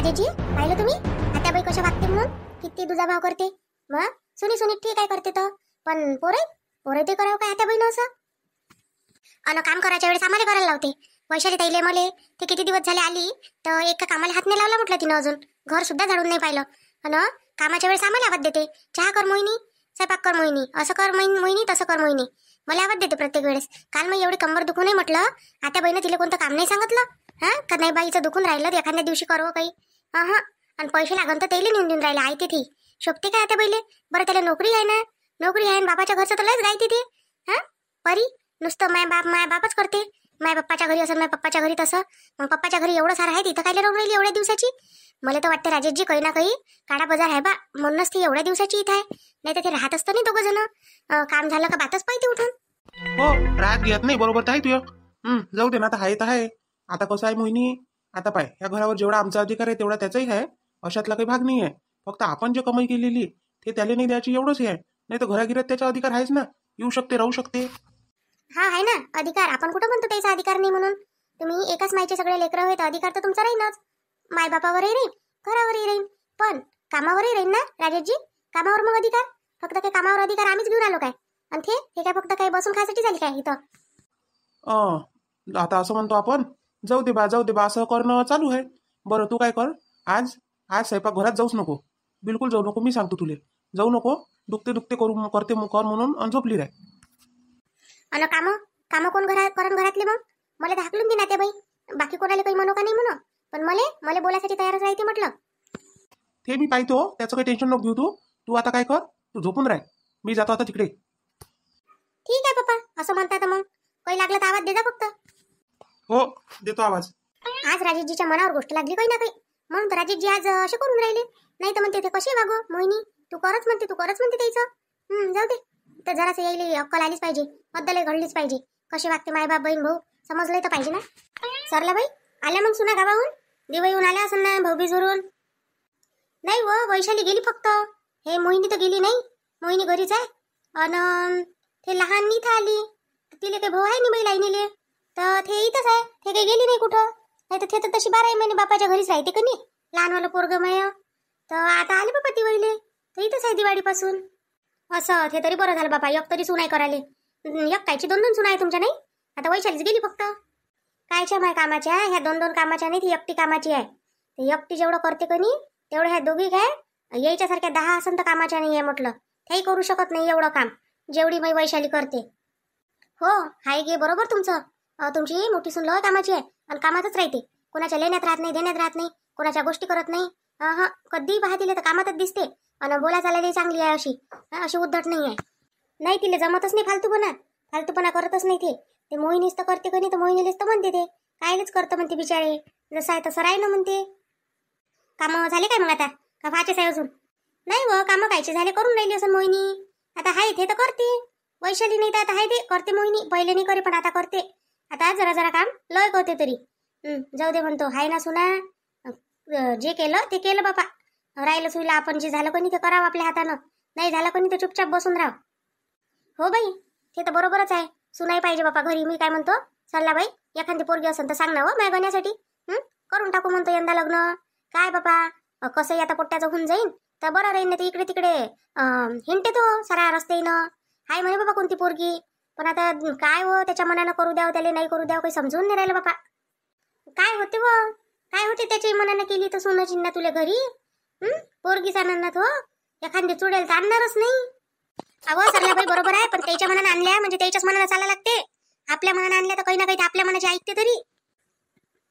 राजेजी पाहिलं तुम्ही आत्याबाई कशा वागते म्हणून, किती दुजाभाव करते. मग सुनी सुनी ठीक आहे करते तर, पण पोरे ते करावं काय आत्याबाईनं असं. अन काम करायच्या वेळेस आम्हाला करायला लावते. वैशाली ताईले मले ते किती दिवस झाले आली तर एका कामाला हात नाही लावला म्हटलं तिनं, अजून घर सुद्धा झाडून नाही पाहिलं. अन कामाच्या वेळेस आम्हाला आवाज देते, चहा कर मोहिनी, स्वयंपाक कर मोहिनी, असं कर मोहिनी, तसं कर मोहिनी. मला आवाज देते प्रत्येक वेळेस. काल मग एवढी कंबर दुखून नाही म्हटलं आत्याबाईनं तिला कोणतं काम नाही सांगितलं. हा का नाही बाईचं दुखून राहिलं तर एखाद्या दिवशी करवं काही. हा आणि पैसे लागन तर त्याला नेऊन देऊन राहिले आहे तिथे. शोभते काय आत्याबाईले? बरं त्याला नोकरी आहे ना, नोकरी आहे, बाबाच्या घरचं तर लयच गायते ते. हा परी नुसतं माय बापच करते. माय पप्पाच्या घरी असं, माय पप्पाच्या घरी तसं. मग पप्पाच्या घरी एवढं सारं आहे, तिथं काय राहून राहिली एवढ्या दिवसाची? मला तर वाटतं राजेशजी काही ना काही काळा बाजार आहे बा, म्हणूनच ती एवढ्या दिवसाची इथं आहे. नाही तर ते राहत असतं नाही दोघं जण. काम झालं का बातच पाहिजे उठून. हो राहत घेत नाही, बरोबर तर आहे तुझं. जाऊ दे ना, आता आहे तर आहे. आता कसं आहे मोहिनी, आता पाय ह्या घरावर जेवढा आमचा अधिकार आहे तेवढा त्याचाही आहे. अशातला काही भाग नाही आहे. फक्त आपण जे कमाई केलेली ते त्याला नाही द्यायची एवढंच आहे. नाही तर घरागिरात त्याचा अधिकार आहेच ना, येऊ शकते राहू शकते. हा आहे ना अधिकार. आपण कुठं म्हणतो त्याचा अधिकार नाही म्हणून. तुम्ही एकाच मायचे सगळे लेकरं होते, अधिकार तर तुमचा राहीनच. मायबापावरही राहीन, घरावरही राहीन, पण कामावरही राहीन ना राजेशजी. कामावर मग अधिकार, फक्त काही कामावर अधिकार आम्हीच घेऊन आलो काय? आणि हे काय फक्त काही बसून खायसाठी झाली काय इथं? आता असं म्हणतो आपण, जाऊ दे बा असं करणं चालू आहे. बरं तू काय कर, आज स्वयंपाक घरात जाऊच नको, बिलकुल जाऊ नको. मी सांगतो तुले, जाऊ नको. दुखते करते कर म्हणून आणि झोपली राह. अन कामं कोण करण घरातले? मग मला हाकलून दे ना त्या बाई. बाकी कोणाला काही म्हणू का नाही म्हणू, पण मला बोलायसाठी तयारच राहते म्हटलं. ते मी पाहतो, त्याचं काही टेन्शन नको घेऊ तू. तू आता काय कर, तू झोपून राह, मी जातो आता तिकडे. ठीक आहे पप्पा, असं म्हणता तर मग काही लागलं तर आवाज दे जा फक्त. हो देतो आवाज. आज राजेशजीच्या मनावर गोष्ट लागली काही ना काही, म्हणून तर राजेशजी आज असे करून राहिले. नाही तर म्हणते ते कसे वागो मोहिनी, तू करच म्हणते त्याचं. जाऊ दे, तर जरासं यायला अक्कल आलीच पाहिजे, बद्दल घडलीच पाहिजे. कसे वागते मायबाप बहीण भाऊ समजलंय तर पाहिजे ना. सरला बाई आल्या मग सुना गावाहून, दिवाळीहून आल्या असं ना, भाऊबीजवरून? नाही व वैशाली गेली फक्त, हे मोहिनी तर गेली नाही. मोहिनी घरीच आहे. अन ते लहान इथं आली, तिले काही भाऊ आहे नाही बाई लाईनीले, तर ते इथंच आहे. ते काही गेली नाही कुठं. नाही तर ते तर तशी 12 महिने बापाच्या घरीच राहते का नाही, लहानवालं पोरग माय. तर आता आले बाबा दिवाळीले, तर इथंच आहे दिवाळीपासून. असं ते तरी बरं झालं बाबा, एक तरी सुनाई करायले. एक कायची 2 सुना आहे तुमच्या नाही. आता वैशालीच गेली फक्त. कायच्या माय कामाच्या, ह्या 2 कामाच्या नाही, ती एकटी कामाची आहे. ते एकटी जेवढं करते का नाही तेवढं ह्या दोघी काय यायच्यासारख्या 10 असं तर कामाच्या नाही आहे म्हटलं. तेही करू शकत नाही एवढं काम जेवढी मी वैशाली करते. हो हाय गे बरोबर तुमचं. तुमची मोठी सून लय कामाची आहे आणि कामातच राहते. कोणाच्या लेण्यात राहत नाही, देण्यात राहत नाही, कोणाच्या गोष्टी करत नाही. कधी पाहतील तर कामातच दिसते. आणि बोला चालायला चांगली आहे, अशी उद्धट नाही आहे. नाही तिला जमतच नाही फालतूपणा करतच नाही ते मोहिनीच तर करते का नाही, तर मोहिनीलेच तर म्हणते ते कायलेच करतं म्हणते बिचारे, जसं आहे तसं राही ना म्हणते. कामं झाले काय मग आता का व्हायचेच आहे अजून? नाही व कामं कायचे झाले, करून राहिली असं मोहिनी. आता हाय ते तर करते वैशाली, नाही तर आता हाय ते करते मोहिनी. पहिले नाही करे पण आता करते. आता जरा काम लय करते तरी. जाऊ दे म्हणतो, हाय ना सुना, जे केलं ते केलं बापा. राहिलं सुईला आपण जे झालं कोणी ते करावं आपल्या हातानं, नाही झालं कोणी तर चुपचाप बसून राहा. हो बाई ते तर बरोबरच आहे, सुनाई पाहिजे बापा घरी. मी काय म्हणतो सल्ला बाई, एखादी पोरगी असेल तर सांग ना हो माझ्या गण्यासाठी. करून टाकू म्हणतो यंदा लग्न. काय बापा कसंही आता पोट्ट्याचं होऊन जाईन तर बरं राहीन. नाही इकडे तिकडे हिंडते तो सारा रस्त्यानं. हाय म्हणे बाबा कोणती पोरगी, पण आता काय हो त्याच्या मनानं करू द्यावं त्याला नाही करू द्यावं काही समजून नाही राहिलं बापा. काय होते व काय होते त्याच्याही मनानं केली तर सुनं चिन्ह तुला घरी. पोरगीच आणणार हो, एखादी चुडेल तर आणणारच नाही. अहो सरलाबाई बरोबर आहे, पण त्याच्या मनानं आणल्या म्हणजे त्याच्याच मनानं चालायला लागते. आपल्या मनानं आणल्या तर काही ना काही आपल्या मनाची ऐकते तरी.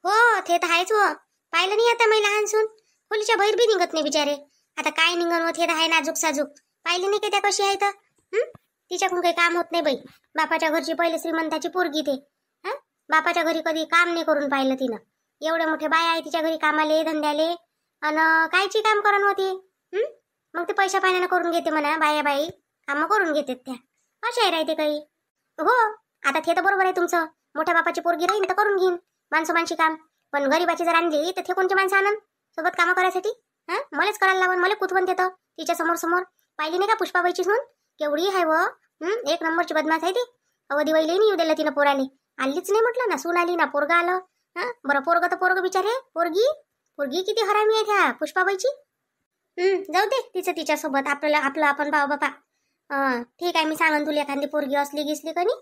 हो ते तर आहेच हो. पाहिलं नाही आता मी लहान सून खोलीच्या बाहेर बी निघत नाही बिचारे. आता काय निघन होत हे तर आहे नाजूक साजूक. पाहिली नाही की त्या कशी आहे तर तिच्याकडून काही काम होत नाही बाई. बापाच्या घरची पहिले श्रीमंताची पोरगी ते. बापाच्या घरी कधी काम नाही करून पाहिलं तिनं. एवढे मोठे बाय आहे तिच्या घरी कामाले धंद्याले, अन कायची काम करून होती. मग ते पैसा पाण्यानं करून घेते म्हणा, बाई कामं करून घेतात त्या, अशाही राहते काही. हो आता ते तर बरोबर आहे तुमचं, मोठ्या बापाची पोरगी राहील तर करून घेईन माणसं काम. पण गरीबाची जर आणली तर ते कोणते माणसं आणन सोबत कामं करायसाठी? मलाच करायला लावून, मला कुतवून देतं तिच्या समोर. पाहिली नाही का पुष्पाबाईची सून केवढी आहे व, 1 नंबरची बदमाश आहे ती. अवधी वैली नाही येऊ दिलं तिनं पोराले. आलीच नाही म्हटलं ना, सून आली ना पोरगा आलं. बरं पोरग तर पोरग बिचारे, पोरगी पोरगी किती हरामी आहे त्या पुष्पाबाईची. जाऊ दे तिचं तिच्यासोबत, आपल्याला आपलं आपण भाऊ बापा. ठीक आहे, मी सांगन तुला एखादी पोरगी असली गिसली कनी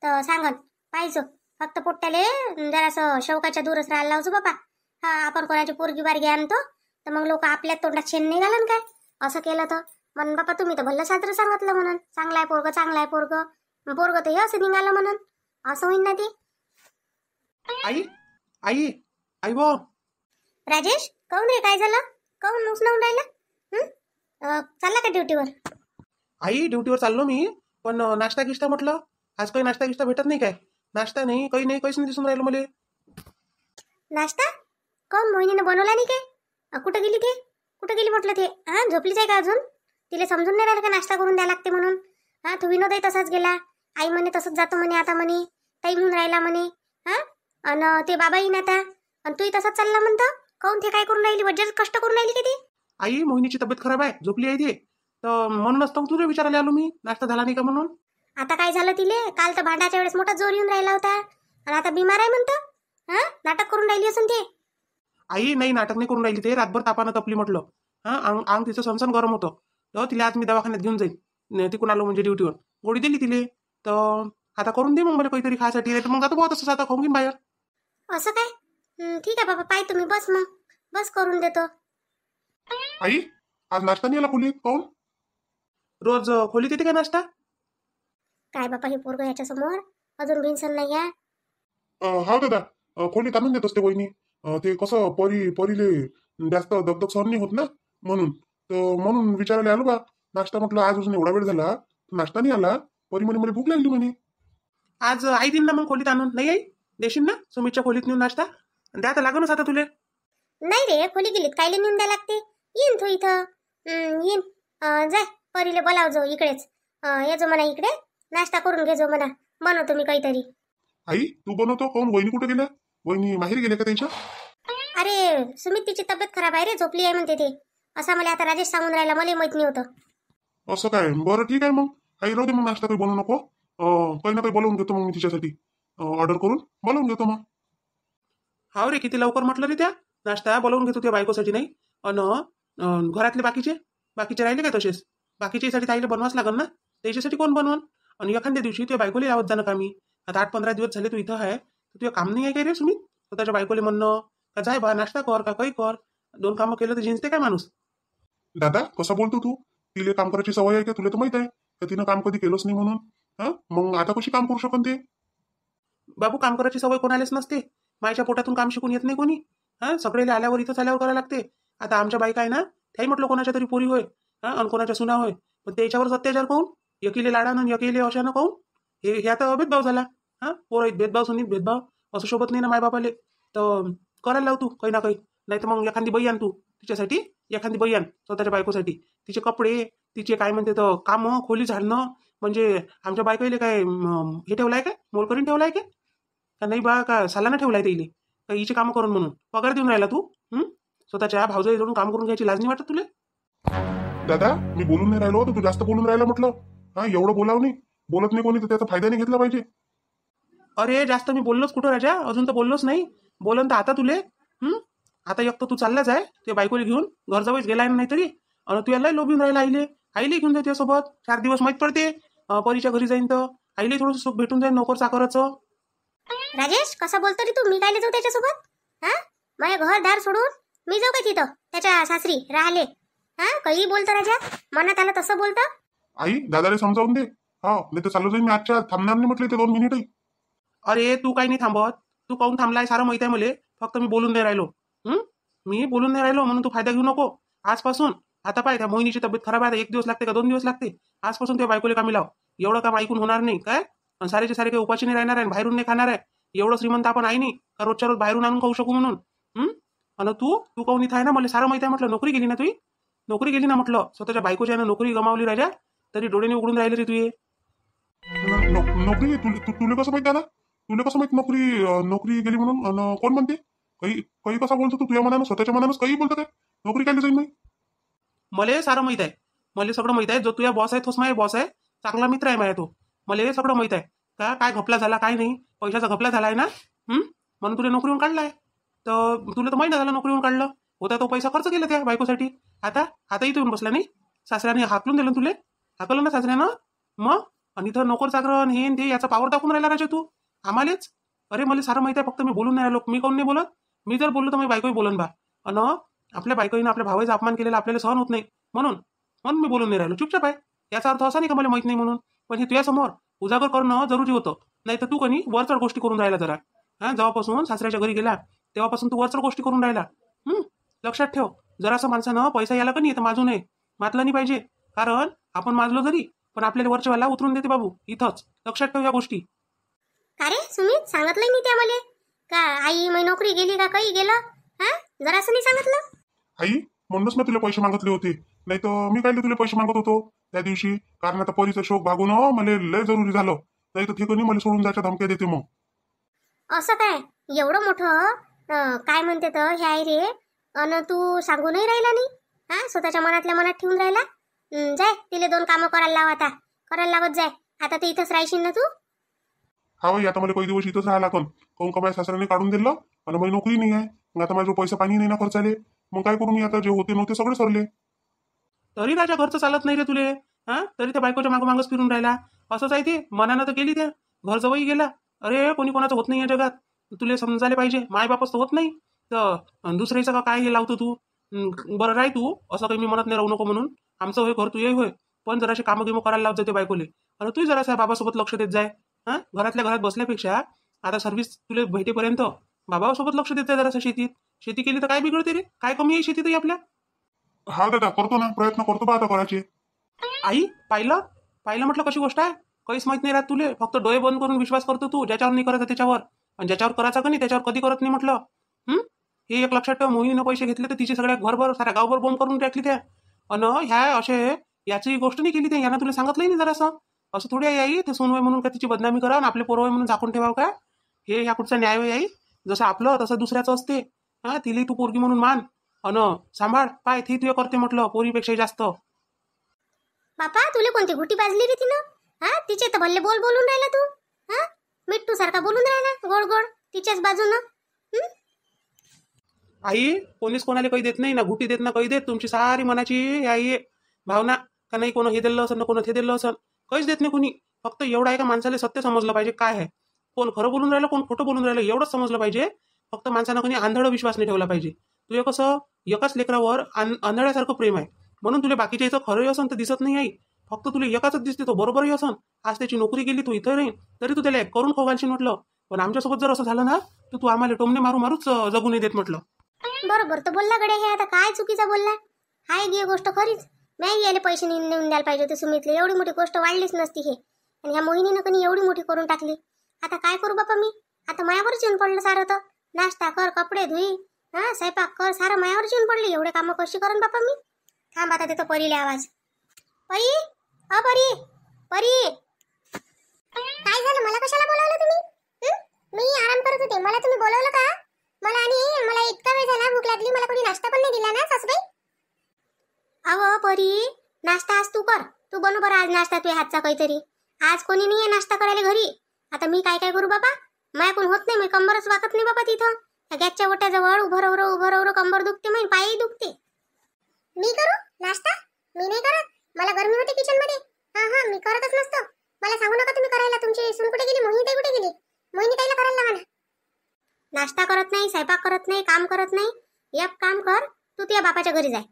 तर सांगन पाहिजे. फक्त पोट्ट्याले जरासं शौकाच्या दूरच राहायला लावजो बापा. आपण कोणाची पोरगी बारगी आणतो तर मग लोक आपल्या तोंडात शेण नाही घालन काय असं केलं तर. म्हणून बापा तुम्ही तर भल्लं साजरं सांगितलं म्हणून, चांगला आहे पोरग, चांगला आहे पोरग. पोरग तर हे असं निघालं म्हणून, असं होईन ना ते. आई आई आई बो. राजेश, काऊन रे, काय झालं? काऊन उचलून राहिला? चालला का ड्युटीवर? आई ड्युटीवर चाललो मी, पण नाश्ता गिश्ता म्हटलं. आज काही नाश्ता गिश्ता भेटत नाही काय? नाश्ता नाही, काही नाही, काहीच नाही दिसून राहिलं मला. नाश्ता काऊन मोहिनीने बनवला नाही काय? कुठं गेली ते? कुठं गेली म्हटलं ते? झोपलीच आहे का अजून? तिला समजून नाही राहिलं का नाश्ता करून द्यायला लागते म्हणून? तू विनोदही तसाच गेला. आई म्हणे तसंच जातो म्हणे, आता म्हणे ताई म्हणून राहिला म्हणे. आणि ते बाबा येईन आता, आणि तूही तसाच चालला म्हणतो. काऊन ते काय करून राहिली? वज्र कष्ट करून राहिली किती? आई मोहिनीची तब्येत खराब आहे, झोपली आहे ते, तर म्हणूनच तर तुझ्या विचारायला आलो मी, नाश्ता झाला नाही का म्हणून. आता काय झालं तिले? काल तर भांडाच्या वेळेस मोठा जोर येऊन राहिला होता, आणि आता बिमार आहे म्हणतो. नाटक करून राहिली असून ते. आई नाही, नाटक नाही करून राहिली, ते रातभर तापानं तपली म्हटलं. अंग तिचं सनसन गरम होतं, तर तिला आज मी दवाखान्यात घेऊन जाईल. तिकून आलो म्हणजे ड्युटीवर, गोळी दिली तिले, तर आता करून दे मग मला काहीतरी खायसाठी. नाही तर मग जातो बहुत असं आता खाऊन घेईन बाहेर. असं काय? ठीक आहे बाबा, पाय तुम्ही बस, मग बस करून देतो. आई आज नाश्ता नाही आला खोलीत, काऊन? रोज खोलीत येते का नाश्ता? काय बापा, हे पोरग ह्याच्या समोर अजून भिनसन नाही आहे. हा दादा, खोलीत आणून देत असते वहिनी. ते कसं परीले जास्त दगदग सहन नाही होत ना, म्हणून विचारायला आलो बा. नाश्ता म्हटलं आज अजून एवढा वेळ झाला, नाश्ता नाही आला. परी म्हणे मला भूक लागली म्हणे. आज आई देईन ना मग खोलीत आणून. नाही आई देशील ना सुमितच्या खोलीत नेऊन नाश्ता? द्या तर लागूनच आता तुले. नाही रे, खोली गेलीत कायले नेऊन द्यायला लागते. येईन तू इथं, येईन. जाय परीले बोलाव जो इकडेच, ये जो म्हणा इकडे, नाश्ता करून घे जो म्हणा, बनवतो मी काहीतरी. आई तू बनवतो काऊन? वहिनी कुठे गेल्या? वहिनी माहेर गेल्या का त्यांच्या? अरे सुमित, तिची तब्येत खराब आहे रे, झोपली आहे म्हणते ते. असं मला आता राजेश सांगून राहिला, मला माहित नाही होतं. असं काय? बरं ठीक आहे मग आई, राहू दे मग, नाश्ता काही बनवू नको. काही ना काही बोलवून घेतो मग मी तिच्यासाठी, ऑर्डर करून बोलवून घेतो मग. हाव रे, किती लवकर म्हटलं रे, त्या नाश्ता बोलवून घेतो त्या बायकोसाठी. नाही अन घरातले बाकीचे राहिले काय तसेच? बाकीच्यासाठी ताईला बनवाच लागल ना, त्याच्यासाठी कोण बनवून? आणि एखाद्या दिवशी तुझ्या बायकोला लावत जाणं का मी. आता 8-15 दिवस झाले तू इथं आहे, तर तुझं काम नाही आहे काय रे सुमित? स्वतःच्या बायकोले म्हणणं का जाय बा नाश्ता कर का काही कर, 2 कामं केलं तर जिंकते काय माणूस? दादा कसं बोलतो तू? तिला काम करायची सवय आहे का? तुला तर माहित आहे का तिनं काम कधी केलंच नाही म्हणून. मग आता कशी काम करू शकन ते? बाबू काम करायची सवय कोणालाच नसते. मायच्या पोटातून काम शिकून येत नाही कोणी. सगळेला आल्यावर इथंच आल्यावर करायला लागते. आता आमच्या बायका आहे ना, त्याही म्हटलं कोणाच्या तरी पोरी होय, आणि कोणाच्या सुना होय, पण त्याच्यावरच अत्याचार पाहून, एकीले लाडानं एकीले अशानं पाहून, हे आता भेदभाव झाला. पोरं भेदभाव, सुनीत भेदभाव, असं शोभत नाही ना मायबापाले. तर करायला लाव तू काही ना काही. नाही तर मग एखादी बाई आण तू तिच्यासाठी, एखादी बाई आण स्वतःच्या बायकोसाठी. तिचे कपडे, तिचे काय म्हणते तर कामं, खोली झाडणं, म्हणजे आमच्या बायकोले काय हे ठेवलाय काय, मोल करून ठेवलाय का नाही बा? का सालाना ठेवलाय त्याइले का हिचे कामं करून म्हणून पगार देऊन राहिला तू? स्वतःच्या भावजाई जोडून काम करून घ्यायची लाज नाही वाटत तुला? दादा मी बोलून नाही राहिलो, तर तू जास्त बोलून राहिला म्हटलं. एवढं बोलावं नाही, बोलत नाही कोणी तर त्याचा फायदा नाही घेतला पाहिजे. अरे जास्त मी बोललोच कुठं राजा, अजून तर बोललोच नाही. बोलन तर आता तुले. आता एक तर तू चाललाच आहे ते बायकोले घेऊन, घर जवळच गेलाय नाही तरी, आणि तू याला लोभून राहिला. आईले घेऊन जाते सोबत, 4 दिवस माहीत पडते. परीच्या घरी जाईन तर आईले थोडंसं सुख भेटून जाईल नोकर चाकराचं. राजेश कसा बोलतो रे तू? मी काय जाऊ त्याच्यासोबत? माझ्या घरदार सोडून मी जाऊ का तिथं त्याच्या सासरी राहिले? काही बोलतो राजा, मनात आलं तसं बोलतं. आई दादाला समजावून दे. नाही तर चालू जाईल मी, आजच्या थांबणार नाही म्हटलं ते 2 मिनिटही. अरे तू काही नाही थांबत, तू काऊन थांबलाय सारं माहित आहे मले, फक्त मी बोलून नाही राहिलो. मी बोलून नाही राहिलो म्हणून तू फायदा घेऊ नको आजपासून. आता पाय त्या मोहिनीची तब्येत खराब आहे, 1 दिवस लागते का 2 दिवस लागते, आजपासून त्या बायकोले कामी लाव. एवढं काम ऐकून होणार नाही काय? सारेचे सारे काही उपाशी नाही राहणार आहे, बाहेरून नाही खाणार आहे. एवढं श्रीमंत आपण आई नाही का रोजच्या रोज बाहेरून आणून खाऊ शकू म्हणून. आणि तू काऊन इथं आहे ना, मला सारं माहिती आहे म्हटलं. नोकरी गेली ना तुझी, नोकरी गेली ना म्हटलं. स्वतःच्या बायकोच्या नोकरी गमावली राजा, तरी डोळ्याने उघडून राहिले रे तुझे. नोकरी तुला कसं माहिती दादा? तुला कसं माहिती नोकरी गेली म्हणून? कोण म्हणते? काही कसा बोलतो तू? तुझ्या मनानं, स्वतःच्या मनानं काही बोलतो काय? नोकरी केली जाईल नाही? मला सारं माहित आहे, मला सगळं माहित आहे. जो तुझ्या बॉस आहे तोच माझ्या बॉस आहे, चांगला मित्र आहे माझ्या तो. मला हे सगळं माहित आहे का काय घपला झाला काय नाही. पैशाचा घपला झालाय ना, म्हणून तुला नोकरीवरून काढलाय. तर तुला तर माहिती झालं नोकरीवरून काढलं. होता तो पैसा खर्च केला त्या बायकोसाठी. आता इथं येऊन बसला नाही. सासऱ्याने हाकलून दिलं तुले, हाकलं ना सासऱ्यानं. मग आणि इथं नोकर चाकर हे न ते याचा पावर दाखवून राहिला राजा तू आम्हालेच. अरे मला सारं माहिती आहे, फक्त मी बोलून नाही राहिलो. मी कोण नाही बोलत? मी जर बोललो तर माझी बायकोही बोलन बा. अन आपल्या बायकोईनं आपल्या भावाचा अपमान केलेला आपल्याला सहन होत नाही, म्हणून म्हणून मी बोलून नाही राहिलो, चुपचाप आहे. याचा अर्थ असा नाही का मला माहित नाही म्हणून. पण हे तुझ्यासमोर उजागर करणं जरुरी होतं. नाही तर तू कोणी वरचढ गोष्टी करून राहिला जरा. जेव्हापासून सासऱ्याच्या घरी गेला तेव्हापासून तू वरचढ गोष्टी करून राहिला. लक्षात ठेव, जरासं माणसानं पैसा याला का नाही तर माजू नये, मातलं नाही पाहिजे. कारण आपण माजलो जरी पण आपल्याला वरचेवाला उतरून देते बाबू इथंच. लक्षात ठेव या गोष्टी. का रे सुमित, सांगितलंय नाही त्या मले का आई मी नोकरी गेली का काही गेलं? जरासं नाही सांगितलं? आई म्हणूनच मी तुला पैसे मागितले होते, नाही तर मी काय तुला पैसे मागत होतो त्या दिवशी. कारण आता परीचा शोक भागून मला लय जरुरी झालं, नाही तर ठिकाणी मला सोडून जायच्या धमक्या देते. मग असं काय एवढं मोठं काय म्हणते तर हे आहे रे, अन तू सांगू नाही राहिला नाही? स्वतःच्या मनातल्या मनात ठेवून राहिला. जाय तिले 2 कामं करायला लाव, आता करायला लावत जाय. आता तर इथंच राहशील ना तू? हा भाई, आता मला काही दिवस इथंच राहायला लागन. काहून का माझ्या सासऱ्याने काढून दिलं आणि माझी नोकरी नाही आहे. मग आता माझं पैसा पाणी नाही ना खर्चाले. मग काय करू मी आता? जे होते नव्हते सगळे सरले. तरी राजा घरचं चालत नाही रे तुले. तरी त्या बायकोच्या मागोमागच फिरून राहिला. असंच आहे ते, मनानं तर गेली त्या, घर जवळही गेला. अरे कोणी कोणाचं होत नाही या जगात, तुले समजायला पाहिजे. माय बापच तर होत नाही तर दुसऱ्याचं का काय हे लावतो तू? बरं राह तू, असं काही मी म्हणत नाही राहू नको म्हणून. आमचं होय घर तुझे होय, पण जराशी कामं गिमं करायला लावत जाते बायकोले. आणि तू जरासा बाबासोबत लक्ष देत जाय. घरातल्या घरात बसल्यापेक्षा आता सर्व्हिस तुला भेटेपर्यंत बाबासोबत लक्ष देत जाय जरासं. शेती केली तर काय बिघडते रे? काय कमी आहे शेतीतही आपल्या? हा दादा, करतो ना, प्रयत्न करतो बा आता करायचे. आई पाहिलं म्हटलं कशी गोष्ट आहे. काहीच माहित नाही राहत तुले, फक्त डोळे बंद करून विश्वास करतो तू. ज्याच्यावर नाही करायचं त्याच्यावर, आणि ज्याच्यावर करायचा का नाही त्याच्यावर कधी करत नाही म्हटलं. हे एक लक्षात ठेव. मोहिनीनं पैसे घेतले तर तिचे सगळ्या घरभर साऱ्या गावभर बोंब करून टाकली त्या. अन ह्या असे याची गोष्ट नाही केली त्या, यानं तुला सांगितलंही नाही जरासं. असं थोडी आहे आई, ते सोनवय म्हणून का तिची बदनामी करा आणि आपले पोरवय म्हणून झाकून ठेवावं का? हे ह्या कुठचा न्याय आहे आई? जसं आपलं तसं दुसऱ्याचं असते. तिला तू पोरगी म्हणून मान अन सांभाळ. पाय ती तुझे करते म्हटलं पोरीपेक्षा जास्त. बापा तुला कोणती घुटी बाजली रे तिनं? तिचे तर भल्ले बोलून राहिला तू. मिट्टू सारखा बोलून राहिला गोड गोड तिच्याच बाजूनं. आई कोणीच कोणाला काही देत नाही ना, घुटी देत ना काही देत. तुमची सारी मनाची आई भावना का नाही, कोण हे दिलं असं ना कोण ते दिलं असं, काहीच देत नाही कोणी. फक्त एवढं आहे का माणसाला सत्य समजलं पाहिजे काय आहे, कोण खरं बोलून राहिलं कोण खोटं बोलून राहिलं एवढंच समजलं पाहिजे. फक्त माणसानं कोणी आंधळ विश्वास नाही ठेवला पाहिजे. तुझे कसं एकाच लेकरावर आंधळ्यासारखं प्रेम आहे म्हणून तुला बाकीच्या इथं खरंही असं तर दिसत नाही आई. फक्त तुला एकाच दिसते, तो बरोबरही असं. आज त्याची नोकरी गेली, तू इथं राहील तरी तू त्याला करून खोगालशील म्हटलं. पण आमच्यासोबत जर असं झालं ना तर तू आम्हाला टोमणे मारूच जगू नाही देत म्हटलं. बरोबर तर बोलला गडे. हे आता काय चुकीचा बोलला? हाय गी गोष्ट खरीच. नाही यायला पैसे नेऊन द्यायला पाहिजे होते सुमितले. एवढी मोठी गोष्ट वाढलीच नसती हे. आणि ह्या मोहिनीनं कधी एवढी मोठी करून टाकली. आता काय करू बापा मी? आता मायावरच येऊन पडलं सारं. तर नाश्ता कर, कपडे धुई, स्वयंपाक कर, सारं मायावरच येऊन पडले. एवढे कामं कशी करून बापा मी? थांब आता तिथं परीले आवाज. परी परी परी, काय झालं? मला कशाला बोलवलं तुम्ही? मी आराम करत होते, मला तुम्ही बोलवलं का? मला इतका वेळ झाला, भूक लागली, मला कोणी नाश्ता पण नाही दिला ना सासूबाई? अहो परी, नाश्ता आज तू कर. तू बनव बरं आज नाश्ता तुझ्या हातचा काहीतरी. आज कोणी नाही आहे नाश्ता करायला घरी. आता मी काय करू बाबा? माया कोण होत नाही, मी कंबरच वाकत नाही बाबा तिथं. त्या गॅसच्या ओट्याजवळ उभं राहू कंबर दुखते, माझी पायही दुखते. मी करू नाश्ता? मी नाही करत, मला गरमी होते किचन मध्ये. मी करतच नसतो. मला सांगू नका तुम्ही करायला. तुमची सून कुठे गेली? मोहिनी ताई कुठे गेली? मोहिनी ताईला करायला लावा ना. नाश्ता करत नाही, स्वयंपाक करत नाही, काम करत नाही. एक काम कर, तू तुझ्या बापाच्या घरी जाय.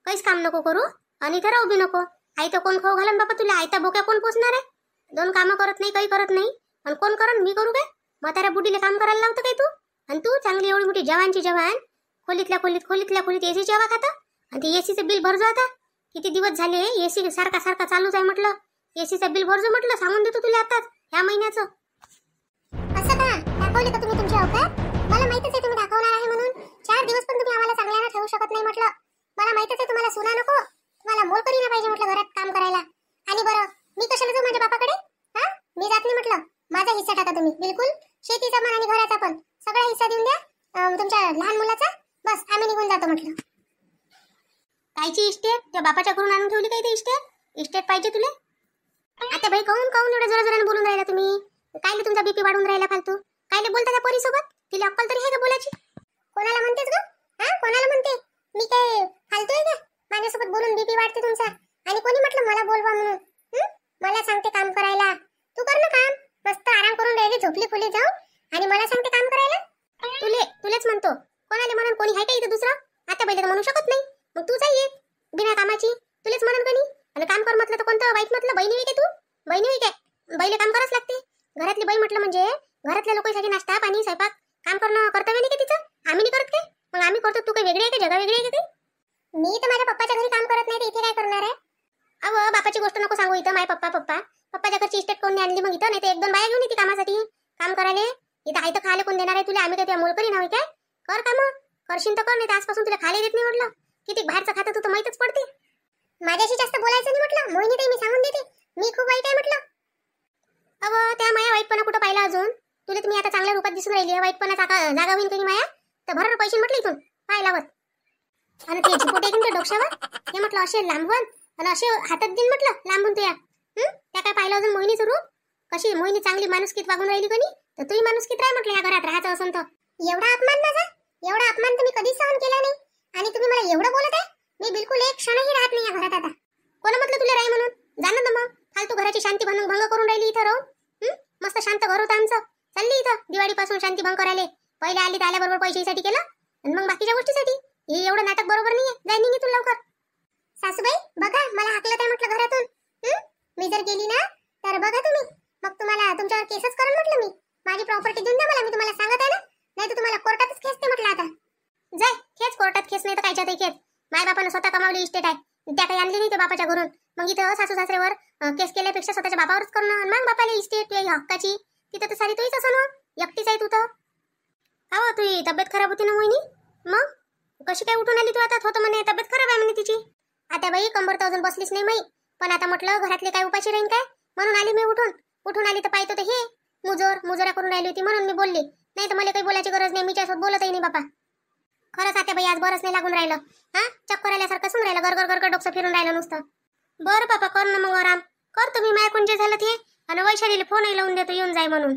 काहीच काम नको करू आणि इथं राहू बी नको. आई तर कोण खाऊ घालन बापा तुला? आयता बोक्या कोण पोचणार आहे? 2 कामं करत नाही, काही करत नाही. आणि कोण करन? मी करू काय? म्हाताऱ्या बुडीला काम करायला लावतं काय तू? आणि तू चांगली एवढी मोठी जवानची जवान, खोलीतल्या खोलीत एसीची हवा खातं. आणि ते एसीचं बिल भरजो. आता किती दिवस झाले एसी सारखा चालूच आहे म्हटलं. एसीचं बिल भरजो म्हटलं, सांगून देतो तुला आताच ह्या महिन्याचं. असं का दाखवले का तुम्ही तुमची अवकात? मला माहितच आहे तुम्ही दाखवणार आहे म्हणून. 4 दिवस पण तुम्ही आम्हाला चांगल्यानं ठेवू शकत नाही म्हटलं. मला माहितच आहे तुम्हाला सुना नको, तुम्हाला मोल करी ना पाहिजे म्हटलं घरात काम करायला. आणि बरं मी कशाला जाऊ माझ्या बापाकडे? मी जात नाही म्हटलं. माझा हिस्सा टाका तुम्ही बिलकुल. शेतीचा पण आणि घराचा पण सगळा हिस्सा देऊन द्या. तुमच्या लहान मुलाचा. बस आम्ही निघून जातो म्हटलं. कायची इस्टेट? त्या बापाच्या घरून आणून ठेवली काय ते इस्टेट पाहिजे तुला? आता भाई काऊन एवढं जोराने बोलून राहिला तुम्ही? कायले तुमचा बीपी वाढून राहिला फालतू? कायले बोलता त्या परीसोबत? तिला अक्कल तरी आहे का बोलायची? कोणाला म्हणतेस ग? कोणाला म्हणते? बोलून बीपी वाढते तुमचा. आणि कोणी म्हटलं मला बोलवा म्हणून? मला सांगते काम करायला. तू कर ना काम. मस्त आराम करून राहिली झोपली फुली जाऊन आणि मला सांगते काम करायला. तुलेच म्हणतो. कोणाला म्हणून कोणी आहे का इथं दुसरं? आता पहिले तर म्हणू शकत नाही. मग तू जाई एक बिना कामाची. तुलेच म्हणून कोणी? आणि काम कर म्हटलं तर कोणतं वाईट म्हटलं? बहिणी होई काय तू? बहिणी होई काय? बाईले काम करावंच लागते. घरातली बाई म्हटलं म्हणजे घरातल्या लोकांसाठी नाश्ता पाणी स्वयंपाक काम करणं कर्तव्य नाही का तिचं? आम्ही नाही करत काय? मग आम्ही करतो. तू काही वेगळी आहे का? जगा वेगळी आहे का? मी तर माझ्या पप्पाच्या घरी काम करत नाही तर इथे काय करणार आहे? अहो बापाची गोष्ट नको सांगू इथं. माय पप्पाच्या घरची इस्टेट कोण आणली मग इथं? नाही तर 1-2 बाया घेऊन येते कामासाठी काम करायला. इथं आहे तर खायला कोण देणार आहे तुला? आम्ही काय त्या मोलकरी नाही काय? कर काम. करशील तर कर. नाही तर आजपासून तुला खायला देत नाही म्हटलं. किती बाहेरचं खातं तू तर माहीतच पडते. माझ्याशी जास्त बोलायचं नाही म्हटलं. मोहिनी ताई मी सांगून देते मी खूप वाईट आहे म्हटलं. अहो त्या माया वाईटपणा कुठं पाहिला अजून? तुला तुम्ही आता चांगल्या रूपात दिसून राहिली. वाईटपणा जागा होईल काही माया तर भरपूर पैसे म्हटलं इथून पाय लावत. आणि ते झिपोटे की डोक्यावर हे म्हटलं असे लांबून आणि असे हातात देईन म्हटलं लांबून तुया. त्या काय पाहिलं अजून मोहिनीचं रूप? कशी मोहिनी चांगली माणुसकीत वागून राहिली कोणी तर तुही माणुसकीत राह म्हटलं. या घरात राहायचं असून तर एवढा अपमान माझा एवढा अपमान तुम्ही कधीच सहन केला नाही. आणि तुम्ही मला एवढं बोलत आहे. मी बिलकुल एक क्षणही राहत नाही या घरात आता. कोण म्हटलं तुला राही म्हणून? जाणं ना मग. फालतू घराची शांती भंग करून राहिली इथं राहून. मस्त शांत घर होतं आमचं. चालली इथं दिवाळीपासून शांती भंग करायला. पहिले आली तर आल्याबरोबर पैशासाठी केलं आणि मग बाकीच्या गोष्टीसाठी. हे एवढं नाटक बरोबर नाहीये. जाय निघ इथून लवकर. सासूबाई बघा मला हाकलं काय म्हटलं घरातून. मी जर गेली ना तर बघा तुम्ही मग तुम्हाला तुमच्यावर केसच करून म्हटलं मी. माझी प्रॉपर्टी देऊन द्या मला. मी तुम्हाला सांगत आहे ना. नाही तर तुम्हाला कोर्टातच खेचते म्हटलं आता. जाय खेच कोर्टात. खेच नाही तर कायच्यातही खेच. माय बापानं स्वतः कमावली इस्टेट आहे. त्या काही आणली नाही ते बापाच्या घरून. मग इथं सासू सासरेवर केस केल्यापेक्षा स्वतःच्या बापावरच करणं. मग बापाला इस्टेट हक्काची तिथं तर सारी तूच असं ना. एकटीच आहे तू तर. हो तुझी तब्येत खराब होती ना मोहिनी. मग कशी काय उठून आली तू आता? होतं म्हणे तब्येत खराब आहे म्हणे तिची. आता बाई कंबर तर अजून बसलीच नाही माई. पण आता म्हटलं घरातले काय उपाशी राहीन काय म्हणून आली मी उठून आली तर पाहतो तर हे मुजोऱ्या करून राहिली होती म्हणून मी बोलली. नाही तर मला काही बोलायची गरज नाही. मी त्यासोबत बोलतही नाही बापा. खरंच आता बाई आज बरंच नाही लागून राहिलं. चक्कर आल्यासारखं सुन राहिलं. गरगर डोकं फिरून राहिलं नुसतं. बरं पापा कर ना मग आराम कर तुम्ही. माय कोण जे झालं ते आणि वैशालीला फोनही लावून देतो येऊन जाय म्हणून.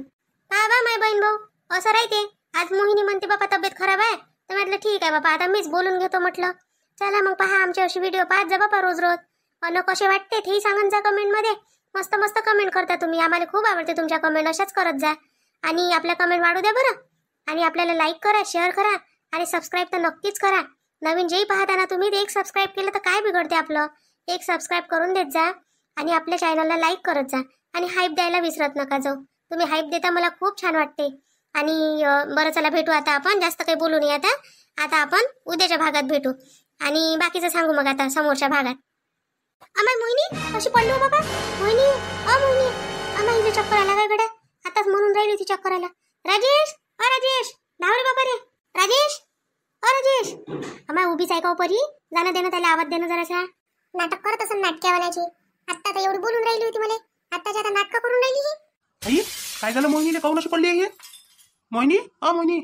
हा बा माय बहीण भाऊ असं राहते. आज मोहिनी म्हणते बापा तब्येत खराब आहे तर म्हटलं ठीक आहे बापा आता मीच बोलून घेतो म्हटलं. चला मग पहा आमचे अशी व्हिडिओ पाहत जा बापा रोज अन कसे वाटते तेही सांगून जा कमेंटमध्ये. मस्त मस्त कमेंट करता तुम्ही. आम्हाला खूप आवडते तुमच्या कमेंट. अशाच करत जा आणि आपल्या कमेंट वाढू द्या बरं. आणि आपल्याला लाईक करा शेअर करा आणि सबस्क्राईब तर नक्कीच करा. नवीन जेही पाहता ना तुम्ही ते एक सबस्क्राईब केलं तर काय बिघडते आपलं. एक सबस्क्राईब करून देत जा आणि आपल्या चॅनलला लाईक करत जा आणि हाईप द्यायला विसरत नका जाऊ. तुम्ही हाईप देता मला खूप छान वाटते. आणि बरं चला भेटू आता आपण. जास्त काही बोलू नये आता आपण उद्याच्या भागात भेटू आणि बाकीचं सांगू मग आता समोरच्या भागात. आम्हाला मोहिनी कशी पडली हो बाबा? मोहिनी आम्हाला इथे चक्कर आला काय गड्या? आताच म्हणून राहिली होती चक्कर आला. राजेश नाव रे बाबा रे. राजेश आम्हाला उभीच आहे का परी? जाणं देणं त्याला आवाज देणं जरासा. नाटक करत असं नाटक्यावाल्याची. आता तर एवढी बोलून राहिली होती मला. आताच्या आता नाटकं करून राहिली ही. आई काय झालं मोहिनीला? काऊन अशी पडली आहे मोहिनी? मोहिनी